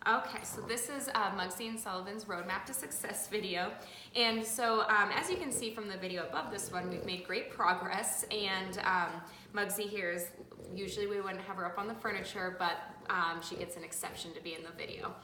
Okay, so this is Mugsy and Sullivan's Roadmap to Success video. And so as you can see from the video above this one, we've made great progress. And Mugsy here is, usually we wouldn't have her up on the furniture, but she gets an exception to be in the video.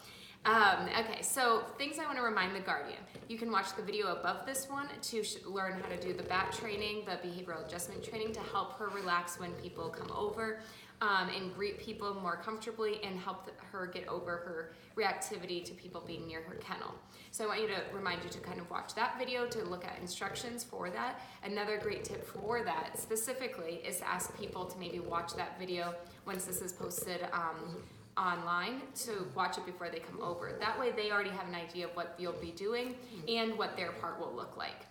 Okay, so things I want to remind the guardian. You can watch the video above this one to learn how to do the BAT training, the behavioral adjustment training, to help her relax when people come over and greet people more comfortably and help her get over her reactivity to people being near her kennel. So I want you to remind you to kind of watch that video to look at instructions for that. Another great tip for that specifically is to ask people to maybe watch that video once this is posted online, to watch it before they come over. That way they already have an idea of what you'll be doing and what their part will look like.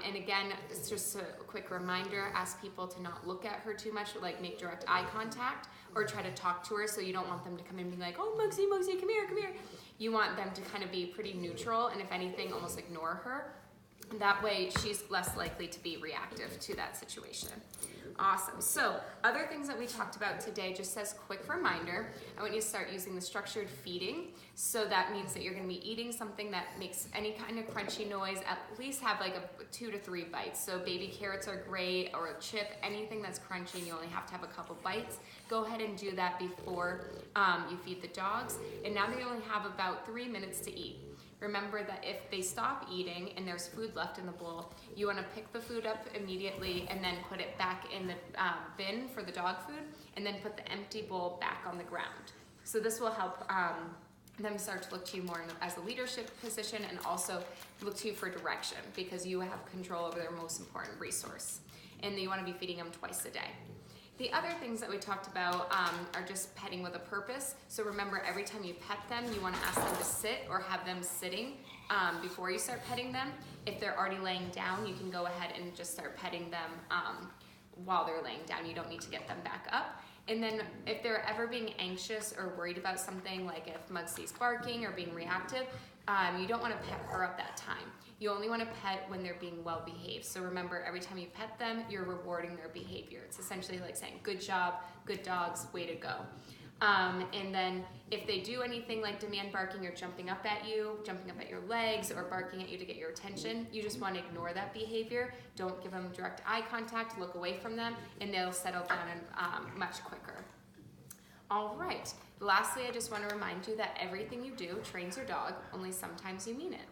And again, it's just a quick reminder, ask people to not look at her too much, like make direct eye contact or try to talk to her, so you don't want them to come in and be like, oh, Mugsy, Mugsy, come here, come here. You want them to kind of be pretty neutral and if anything, almost ignore her. That way she's less likely to be reactive to that situation. Awesome. So other things that we talked about today, just as a quick reminder, I want you to start using the structured feeding. So that means that you're going to be eating something that makes any kind of crunchy noise, at least have like a 2 to 3 bites. So baby carrots are great, or a chip, anything that's crunchy and you only have to have a couple bites. Go ahead and do that before you feed the dogs. And now they only have about 3 minutes to eat. Remember that if they stop eating and there's food left in the bowl, you want to pick the food up immediately and then put it back in the bin for the dog food, and then put the empty bowl back on the ground. So this will help them start to look to you more as a leadership position, and also look to you for direction, because you have control over their most important resource. And you want to be feeding them twice a day. The other things that we talked about are just petting with a purpose. So remember, every time you pet them, you want to ask them to sit or have them sitting before you start petting them. If they're already laying down, you can go ahead and just start petting them while they're laying down. You don't need to get them back up. And then if they're ever being anxious or worried about something, like if Mugsy's barking or being reactive, you don't want to pet her at that time. You only want to pet when they're being well behaved. So remember, every time you pet them, you're rewarding their behavior. It's essentially like saying, good job, good dogs, way to go. And then if they do anything like demand barking or jumping up at you, jumping up at your legs, or barking at you to get your attention, you just want to ignore that behavior. Don't give them direct eye contact, look away from them, and they'll settle down much quicker. All right, lastly, I just want to remind you that everything you do trains your dog, only sometimes you mean it.